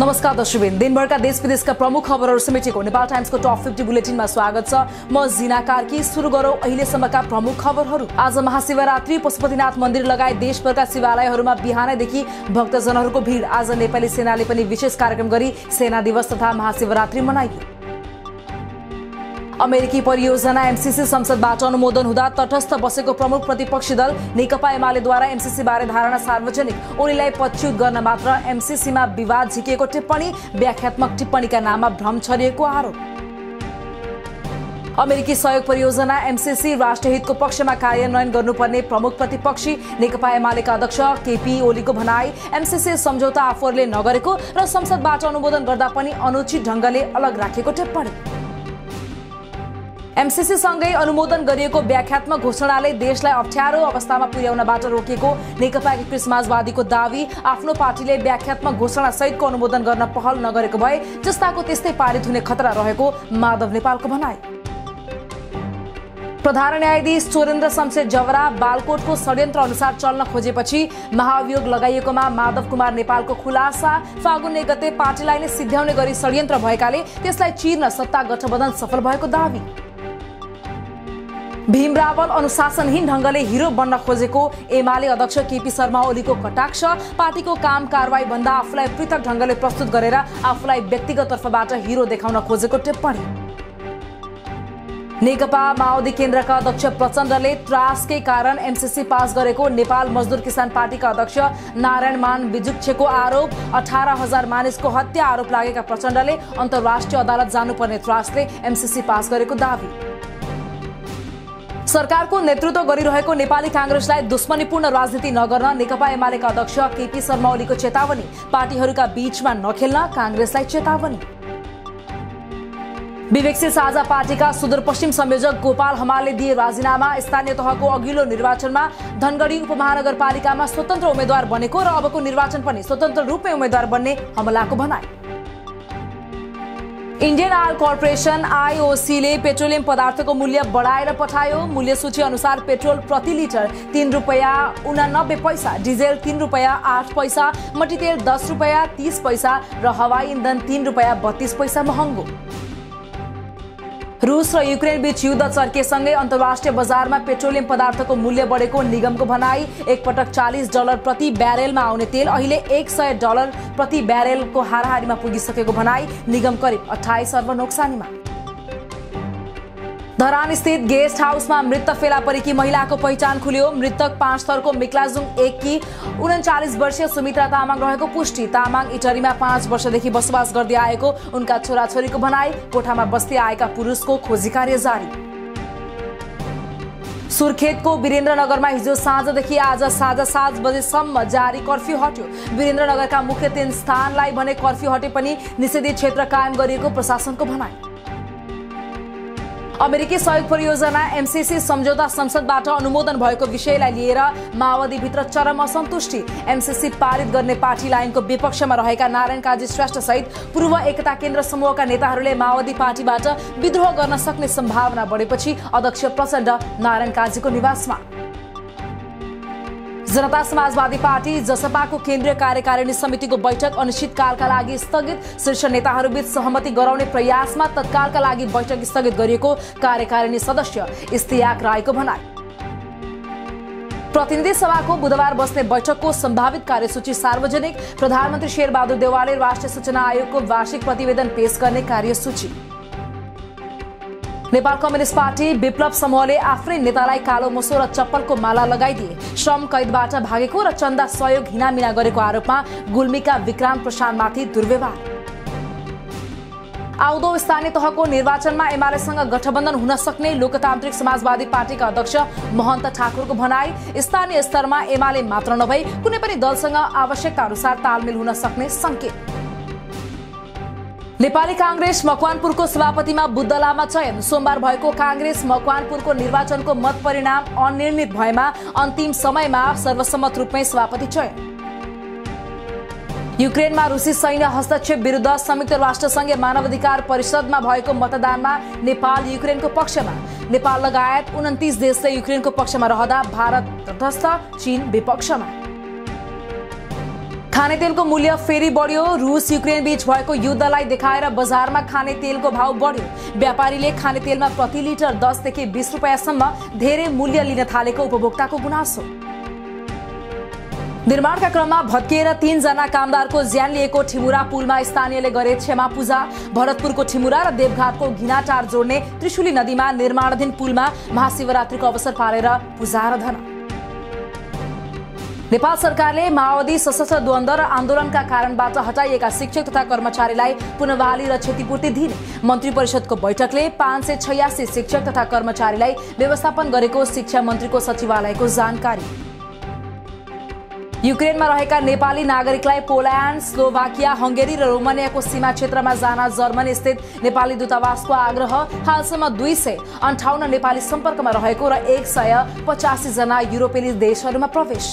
नमस्कार दर्शकवृन्द, दिनभरका देश विदेशका प्रमुख खबरहरू समेटेको नेपाल टाइम्सको टप 50 बुलेटिनमा स्वागत छ। म जिना कार्की। सुरु गरौँ अहिलेसम्मका प्रमुख खबरहरू। आज महाशिवरात्रि, पशुपतिनाथ मन्दिर लगायत देशभरका शिवालयहरूमा बिहानैदेखि भक्तजनहरूको भिड। आज नेपाली सेनाले पनि विशेष कार्यक्रम गरी सेना दिवस तथा महाशिवरात्रि मनाइयो। अमेरिकी परियोजना एमसीसी संसदबाट अनुमोदन हुँदा तटस्थ बसेको प्रमुख प्रतिपक्षी दल नेकपा एमालेद्वारा एमसीसी बारे धारणा सार्वजनिक, ओलीलाई पछ्युत गर्न मात्र एमसीसीमा विवाद झिकिएको टिप्पणी, व्याख्यात्मक टिप्पणीका नाममा भ्रम छरिएको आरोप। अमेरिकी सहयोग परियोजना एमसीसी राष्ट्रहितको पक्षमा कार्यान्वयन गर्नुपर्ने प्रमुख प्रतिपक्षी नेकपा एमालेका अध्यक्ष केपी ओलीको भनाई, एमसीसी सम्झौता आफूहरूले नगरेको र संसदबाट अनुमोदन गर्दा पनि अनुचित ढंगले अलग राखेको टिप्पणी। एमसीसी सँगै अनुमोदन गरिएको व्याख्यात्मक घोषणाले देशलाई अप्ठ्यारो अवस्थामा पुर्याउनबाट रोकेको नेकपा एकीकृत समाजवादीको दावी, आफ्नो पार्टीले व्याख्यात्मक घोषणा सहितको अनुमोदन गर्न पहल नगरेको भए जस्ताको त्यस्तै पारित हुने खतरा रहेको माधव नेपालको भनाई। प्रधान न्यायाधीश चोरेन्द्र शमशेर जवरा बालकोटको षड्यन्त्र अनुसार चल्न खोजेपछि महाभियोग लगाइएकोमा माधव कुमार नेपालको खुलासा, फागुन 1 गते पार्टीलाई नै सिध्याउने गरी षड्यन्त्र भएकाले त्यसलाई चिर्न सत्ता गठबन्धन सफल भएको दावी। भीम रावल अनुशासनहीन ढंगले हिरो बन्न खोजेको एमाले अध्यक्ष केपी शर्मा ओलीको कटाक्ष, पार्टीको काम कारवाही भन्दा आफूलाई पृथक ढंगले प्रस्तुत गरेर आफूलाई व्यक्तिगत तर्फबाट हिरो देखाउन खोजेको टिप्पणी। नेकपा माओवादी केन्द्रका अध्यक्ष प्रचण्डले त्रासकै कारण एमसीसी पास गरेको नेपाल मजदुर किसान पार्टीका अध्यक्ष नारायण मान बिजुक्छेको आरोप, 18,000 मानिसको हत्या आरोप लागेका प्रचण्डले अन्तर्राष्ट्रिय अदालत जानुपर्ने त्रासले एमसीसी पास गरेको दावी। सरकारको नेतृत्व गरिरहेको नेपाली कांग्रेसलाई दुश्मनीपूर्ण राजनीति नगर्न नेकपा एमालेका अध्यक्ष केपी शर्मा ओलीको चेतावनी, पार्टीहरूका बीचमा नखेल्न कांग्रेसलाई चेतावनी। विवेकशील साझा पार्टीका सुदूरपश्चिम संयोजक गोपाल हमालले दिए राजीनामा, स्थानीय तहको अघिल्लो निर्वाचनमा धनगढी उपमहानगरपालिकामा स्वतन्त्र उम्मेद्वार बनेको र अबको निर्वाचन पनि स्वतन्त्र रूपमै उम्मेद्वार बन्ने हमलाको भनाई। इन्डियन ऑयल कर्पोरेसन आईओसीले पेट्रोलियम पदार्थको मूल्य बढाएर पठायो। मूल्य सूची अनुसार पेट्रोल प्रति लिटर ₹3.89, डिजेल ₹3.08, मट्टीतेल ₹10.30 र हवाई इन्धन ₹3.32 महँगो। रूस र युक्रेन बीच युद्ध चर्केसँगै अन्तर्राष्ट्रिय बजारमा पेट्रोलियम पदार्थको मूल्य बढेको निगमको भनाई। एकपटक $40 प्रति ब्यारेलमा आउने तेल अहिले $100 प्रति ब्यारेलको हाराहारीमा पुगिसकेको भनाई। निगम करिब 28 अर्ब नोक्सानीमा। धरान स्थित गेस्ट हाउसमा मृत फेला परेकी महिलाको पहिचान खुल्यो। मृतक 5 थरको मिक्लाजुङ 1 की 39 वर्षीय सुमित्रा तामाङ रहेको पुष्टि। तामाङ इटरीमा 5 वर्षदेखि बसोबास गर्दै आएको उनका छोराछोरीको भनाई। कोठामा बस्दै आएका पुरुषको खोजी कार्य जारी। सुर्खेतको वीरेन्द्रनगरमा हिजो साँझदेखि आज साँझ 7 बजेसम्म जारी कर्फ्यू हट्यो। वीरेन्द्रनगरका मुख्य 3 स्थानलाई भने कर्फ्यू हटे पनि निषेधित क्षेत्र कायम गरिएको प्रशासनको भनाई। अमेरिकी सहयोग परियोजना एमसीसी सम्झौता संसदबाट अनुमोदन भएको विषयलाई लिएर माओवादीभित्र चरम असन्तुष्टि। एमसीसी पारित गर्ने पार्टी लाइनको विपक्षमा रहेका नारायण काजी श्रेष्ठ सहित पूर्व एकता केन्द्र समूहका नेताहरूले माओवादी पार्टीबाट विद्रोह गर्न सक्ने सम्भावना बढेपछि अध्यक्ष प्रचण्ड नारायण काजीको निवासमा। जनता समाजवादी पार्टी जसपाको केन्द्रीय कार्यकारिणी समितिको बैठक अनिश्चितकालका लागि स्थगित। शीर्ष नेताहरूबीच सहमति गराउने प्रयासमा तत्कालका लागि बैठक स्थगित गरिएको कार्यकारिणी सदस्य इस्तियाक राईको भनाई। प्रतिनिधि सभाको बुधबार बस्ने बैठकको सम्भावित कार्यसूची सार्वजनिक। प्रधानमन्त्री शेरबहादुर देउवाले राष्ट्रिय सूचना आयोगको वार्षिक प्रतिवेदन पेश गर्ने कार्यसूची। नेपाल कम्युनिस्ट पार्टी विप्लव समूहले आफ्नै नेतालाई कालो मोसो र चप्पलको माला लगाइदिए। श्रम कैदबाट भागेको र चन्दा सहयोग हिनामिना गरेको आरोपमा गुल्मीका विक्राम प्रसादमाथि दुर्व्यवहार। आउँदो स्थानीय तहको निर्वाचनमा एमालेसँग गठबन्धन हुन सक्ने लोकतान्त्रिक समाजवादी पार्टीका अध्यक्ष महन्त ठाकुरको भनाई। स्थानीय स्तरमा एमाले मात्र नभई कुनै पनि दलसँग आवश्यकता अनुसार तालमेल हुन सक्ने संकेत। नेपाली कांग्रेस मकवानपुरको सभापतिमा बुद्ध लामा चयन। सोमबार भएको कांग्रेस मकवानपुरको निर्वाचनको मत परिणाम अनिर्णित भएमा अन्तिम समयमा सर्वसम्मत रूपमै सभापति चयन। युक्रेनमा रुसी सैन्य हस्तक्षेप विरुद्ध संयुक्त राष्ट्रसङ्घीय मानवाधिकार परिषदमा भएको मतदानमा नेपाल युक्रेनको पक्षमा। नेपाल लगायत 29 देशले युक्रेनको पक्षमा रहँदा भारत तटस्थ, चीन विपक्षमा। खानेतेलको मूल्य फेरि बढ्यो। रुस युक्रेन बीच भएको युद्धलाई देखाएर बजारमा खाने तेलको भाव बढ्यो। व्यापारीले खानेतेलमा प्रति लिटर 10 देखि 20 रुपैयाँसम्म धेरै मूल्य लिन थालेको उपभोक्ताको गुनासो। निर्माणका क्रममा भत्किएर 3 जना कामदारको ज्यान लिएको ठिमुरा पुलमा स्थानीयले गरे क्षमा पूजा। भरतपुरको ठिमुरा र देवघाटको घिनाटार जोड्ने त्रिशुली नदीमा निर्माणाधीन पुलमा महाशिवरात्रिको अवसर पारेर पूजा आराधना। नेपाल सरकारले माओवादी सशस्त्र द्वन्द्व र आन्दोलनका कारणबाट हटाइएका शिक्षक तथा कर्मचारीलाई पुनर्बहाली र क्षतिपूर्ति दिने मन्त्री परिषदको बैठकले 586 शिक्षक तथा कर्मचारीलाई व्यवस्थापन गरेको शिक्षा मन्त्रीको सचिवालयको जानकारी। युक्रेनमा रहेका नेपाली नागरिकलाई पोल्यान्ड, स्लोभाकिया, हंगेरी र रोमानियाको सीमा क्षेत्रमा जान जर्मनी स्थित नेपाली दूतावासको आग्रह। हालसम्म 258 नेपाली सम्पर्कमा रहेको र 185 जना युरोपेली देशहरूमा प्रवेश।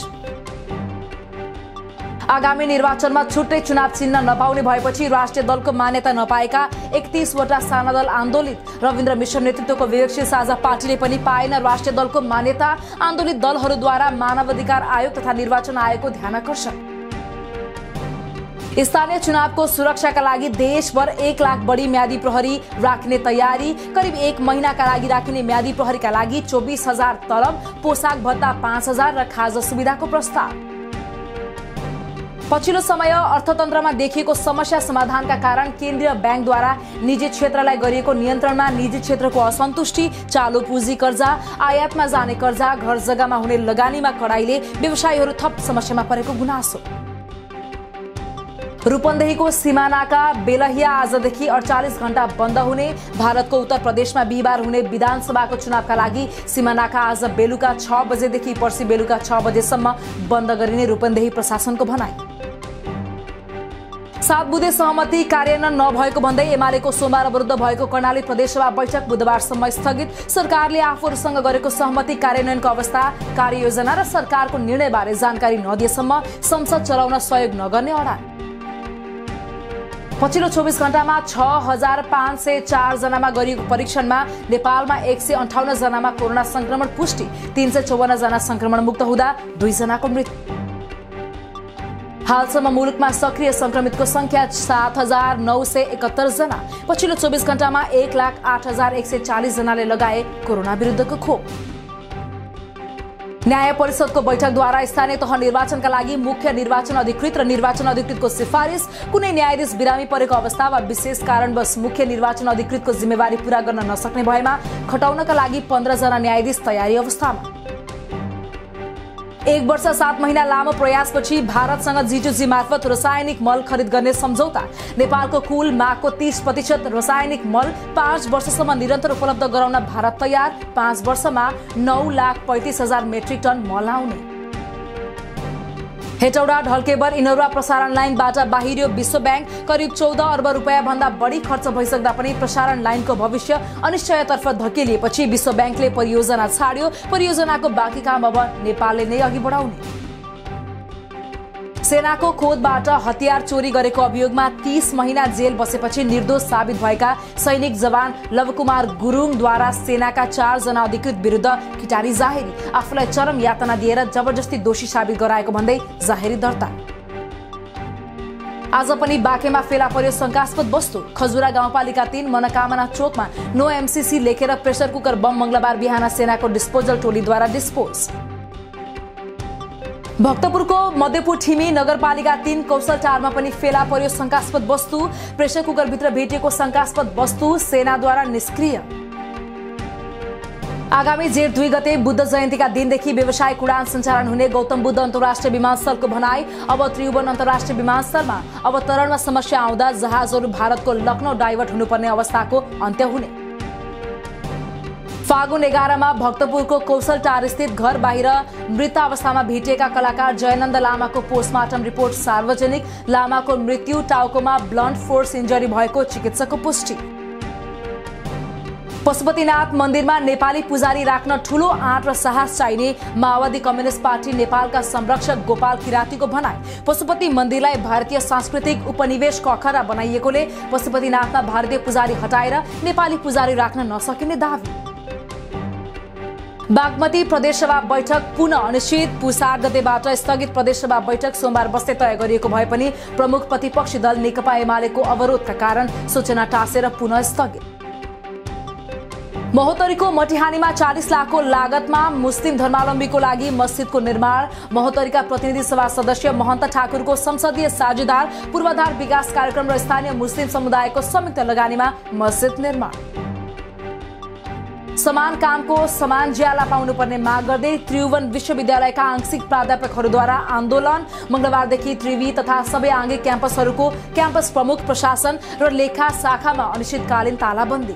आगामी निर्वाचनमा छुट्टै चुनाव चिन्ह नपाउने भएपछि राष्ट्रिय दलको मान्यता नपाएका 31 वटा साना दल आन्दोलित। रविन्द्र मिश्र नेतृत्वको विवेकशील साझा पार्टीले पनि पाएन राष्ट्रिय दलको मान्यता। आन्दोलित दलहरूद्वारा मानव अधिकार आयोग तथा निर्वाचन आयोगको ध्यानाकर्षण। स्थानीय चुनावको सुरक्षाका लागि देशभर 1 लाख बढी म्यादी प्रहरी राख्ने तयारी। करिब 1 महिनाका लागि राखिने म्यादी प्रहरीका लागि 24,000 तलब, पोसाक भत्ता 5,000 र खाजा सुविधाको प्रस्ताव। पछिल्लो समय अर्थतन्त्रमा देखिएको समस्या समाधानका कारण केन्द्रीय ब्याङ्कद्वारा निजी क्षेत्रलाई गरिएको नियन्त्रणमा निजी क्षेत्रको असन्तुष्टि, चालु पुँजी कर्जा, आयातमा जाने कर्जा, घर जग्गामा हुने लगानीमा कडाइले व्यवसायीहरू थप समस्यामा परेको गुनासो। रूपन्देहीको सिमानाका बेलहिया आजदेखि 48 घण्टा बन्द हुने। भारतको उत्तर प्रदेशमा बिहिबार हुने विधानसभाको चुनावका लागि सिमानाका आज बेलुका 6 बजेदेखि पर्सि बेलुका 6 बजेसम्म बन्द गरिने रूपन्देही प्रशासनको भनाई। 7 बुँदे सहमति कार्यान्वयन नभएको भन्दै एमालेको सोमबार विरुद्ध भएको कर्णाली प्रदेशसभा बैठक बुधबारसम्म स्थगित। सरकारले आफूहरूसँग गरेको सहमति कार्यान्वयनको अवस्था, कार्ययोजना र सरकारको निर्णयबारे जानकारी नदिएसम्म संसद चलाउन सहयोग नगर्ने अडान। पछिल्लो 24 घण्टामा 6,504 जनामा गरिएको परीक्षणमा नेपालमा 158 जनामा कोरोना संक्रमण पुष्टि। 354 जना संक्रमण मुक्त हुँदा 2 जनाको मृत्यु। हालसम्म मुलुकमा सक्रिय संक्रमितको संख्या 7,971 जना। पछिल्लो 24 घण्टामा 1,08,140 जनाले लगाए कोरोना विरुद्धको खोप। न्याय परिषदको बैठकद्वारा स्थानीय तह निर्वाचनका लागि मुख्य निर्वाचन अधिकृत र निर्वाचन अधिकृतको सिफारिस। कुनै न्यायाधीश बिरामी परेको अवस्था वा विशेष कारणवश मुख्य निर्वाचन अधिकृतको जिम्मेवारी पूरा गर्न नसक्ने भएमा खटाउनका लागि 15 जना न्यायाधीश तयारी अवस्थामा। 1 वर्ष 7 महिना लामो प्रयासपछि भारतसँग G2G मार्फत रासायनिक मल खरिद गर्ने सम्झौता। नेपालको कुल मागको 30% रासायनिक मल 5 वर्षसम्म निरन्तर उपलब्ध गराउन भारत तयार। 5 वर्षमा 9,35,000 मेट्रिक टन मल आउने। हेटौडा ढल्केबर इनौरा प्रसारण लाइनबाट बाहिरियो विश्व ब्याङ्क। करिब 14 अर्ब रुपैयाँ भन्दा बढी खर्च भइसक्दा पनि प्रसारण लाइनको भविष्य अनिश्चयतर्फ धकेलिएपछि विश्व ब्याङ्कले परियोजना छाड्यो। परियोजनाको बाँकी काम अब नेपालले नै अघि बढाउने। सेनाको खोदबाट हतियार चोरी गरेको अभियोगमा 30 महिना जेल बसेपछि निर्दोष साबित भएका सैनिक जवान लवकुमार गुरुङद्वारा सेनाका 4 जना अधिकृत विरुद्ध किटारी जाहेरी। आफूलाई चरम यातना दिएर जबरजस्ती दोषी साबित गराएको भन्दै जाहेरी दर्ता। आज पनि बाँकेमा फेला पर्यो शंकास्पद वस्तु। खजुरा गाउँपालिका 3 मनोकामना चोकमा नो एमसीसी लेखेर प्रेसर कुकर बम मंगलबार बिहान सेनाको डिस्पोजल टोलीद्वारा डिस्पोज। भक्तपुरको मध्यपुर ठिमी नगरपालिका 3 कौशलटारमा पनि फेला पर्यो शंकास्पद वस्तु। प्रेसर कुकरभित्र भेटिएको शंकास्पद वस्तु सेनाद्वारा निष्क्रिय। आगामी जेठ 2 गते बुद्ध जयन्तीका दिनदेखि व्यावसायिक उडान सञ्चालन हुने गौतम बुद्ध अन्तर्राष्ट्रिय विमानस्थलको भनाई। अब त्रिभुवन अन्तर्राष्ट्रिय विमानस्थलमा अवतरणमा समस्या आउँदा जहाजहरू भारतको लखनऊ डाइभर्ट हुनुपर्ने अवस्थाको अन्त्य हुने। फागुन 11 मा भक्तपुरको कौशलटार स्थित घर बाहिर मृत अवस्थामा भेटिएका कलाकार जयनन्द लामाको पोस्टमार्टम रिपोर्ट सार्वजनिक। लामाको मृत्यु टाउकोमा ब्लन्ट फोर्स इन्जरी भएको चिकित्सकको पुष्टि। पशुपतिनाथ मन्दिरमा नेपाली पुजारी राख्न ठूलो आँट र साहस चाहिने माओवादी कम्युनिस्ट पार्टी नेपालका संरक्षक गोपाल किरातीको भनाई। पशुपति मन्दिरलाई भारतीय सांस्कृतिक उपनिवेशको अखडा बनाइएकोले पशुपतिनाथमा भारतीय पुजारी हटाएर नेपाली पुजारी राख्न नसकिने दावी। बागमती प्रदेशसभा बैठक पुनः अनिश्चित। पुस 8 गतेबाट स्थगित प्रदेशसभा बैठक सोमबार बस्ने तय गरिएको भए पनि प्रमुख प्रतिपक्षी दल नेकपा एमालेको अवरोधका कारण सूचना टाँसेर पुनः स्थगित। महोत्तरीको मटिहानीमा 40 लाखको लागतमा मुस्लिम धर्मावलम्बीको लागि मस्जिदको निर्माण। महोत्तरीका प्रतिनिधि सभा सदस्य महन्त ठाकुरको संसदीय साझेदार पूर्वाधार विकास कार्यक्रम र स्थानीय मुस्लिम समुदायको संयुक्त लगानीमा मस्जिद निर्माण। समान कामको समान ज्याला पाउनुपर्ने माग गर्दै त्रिभुवन विश्वविद्यालयका आंशिक प्राध्यापकहरूद्वारा आन्दोलन। मंगलबारदेखि त्रिवी तथा सबै आंगिक क्याम्पसहरूको क्याम्पस प्रमुख, प्रशासन र लेखा शाखामा अनिश्चितकालीन तालाबन्दी।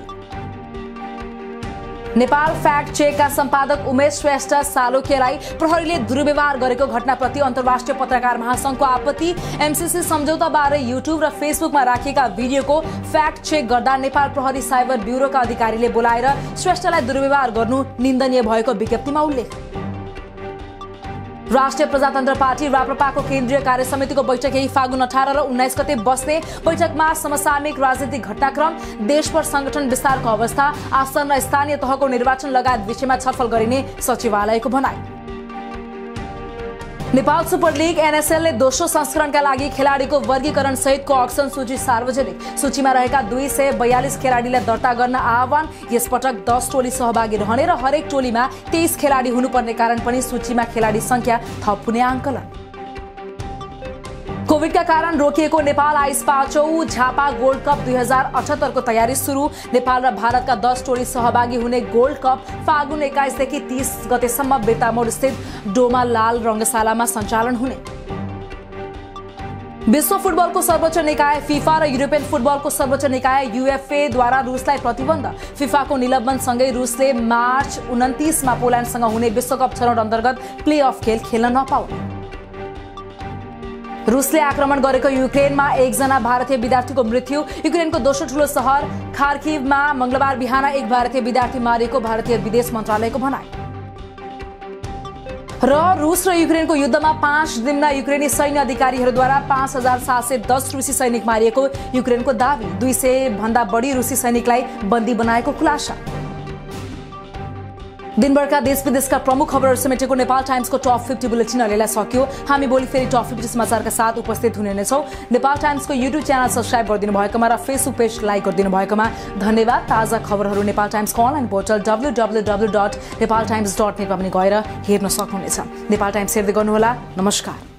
नेपाल फ्याक्ट चेकका सम्पादक उमेश श्रेष्ठ सालोखेलाई प्रहरीले दुर्व्यवहार गरेको घटनाप्रति अन्तर्राष्ट्रिय पत्रकार महासंघको आपत्ति। एमसीसी सम्झौताबारे युट्युब र फेसबुकमा राखिएका भिडियोको फ्याक्ट चेक गर्दा नेपाल प्रहरी साइबर ब्युरोका अधिकारीले बोलाएर श्रेष्ठलाई दुर्व्यवहार गर्नु निन्दनीय भएको विज्ञप्तिमा उल्लेख। राष्ट्रिय प्रजातन्त्र पार्टी राप्रपाको केन्द्रीय कार्य समितिको बैठक यही फागुन 18 र 19 गते बस्ने। बैठकमा समसामयिक राजनीतिक घटनाक्रम, देशभर संगठन विस्तारको अवस्था, आसन र स्थानीय तहको निर्वाचन लगायत विषयमा छलफल गरिने सचिवालयको भनाई। नेपाल सुपर लीग एनएसएलले दोस्रो संस्करणका लागि खेलाडीको वर्गीकरण सहितको अक्सन सूची सार्वजनिक। सूचीमा रहेका 242 खेलाडीलाई दर्ता गर्न आह्वान। यसपटक 10 टोली सहभागी रहने र हरेक टोलीमा 23 खेलाडी हुनुपर्ने कारण पनि सूचीमा खेलाडी संख्या थप हुने आंकलन। कोभिडका कारण रोकिएको नेपाल आइस 5औं झापा गोल्ड कप 2078 को तयारी सुरु। नेपाल र भारतका 10 टोली सहभागी हुने गोल्ड कप फागुन 21 देखि 30 गतेसम्म बेतामोड स्थित डोमा लाल रंगशालामा सञ्चालन हुने। विश्व फुटबलको सर्वोच्च निकाय फिफा र युरोपियन फुटबलको सर्वोच्च निकाय युएफए द्वारा रुसलाई प्रतिबन्ध। फिफाको निलम्बनसँगै रुसले मार्च 29 मा पोल्यान्डसँग हुने विश्वकप छनौट अन्तर्गत प्लेअफ खेल खेल्न नपाउने। रुसले आक्रमण गरेको युक्रेनमा एकजना भारतीय विद्यार्थीको मृत्यु। युक्रेनको दोस्रो ठूलो शहर खार्किभमा मंगलबार बिहान एक भारतीय विद्यार्थी मारिएको भारतीय विदेश मन्त्रालयको भनाई। र रुस र युक्रेनको युद्धमा 5 निम्न युक्रेनी सैन्य अधिकारीहरूद्वारा 5710 रुसी सैनिक मारिएको युक्रेनको दावी। 200 भन्दा बढी रुसी सैनिकलाई बन्दी बनाएको खुलासा। दिनभरका देश विदेशका प्रमुख खबरहरू समेटेको नेपाल टाइम्सको टप 50 बुलेटिन अहिलेलाई सकियो। हामी भोलि फेरि टप 50 समाचारका साथ उपस्थित हुने नै छौं। नेपाल टाइम्सको युट्युब च्यानल सब्स्क्राइब गरिदिनु भएकोमा र फेसबुक पेज लाइक गरिदिनु भएकोमा धन्यवाद। ताजा खबरहरू नेपाल टाइम्सको अनलाइन पोर्टल www.nepaltimes.net मा पनि गएर हेर्न सक्नुहुनेछ। नेपाल टाइम्स हेर्दै गर्नुहोला। नमस्कार।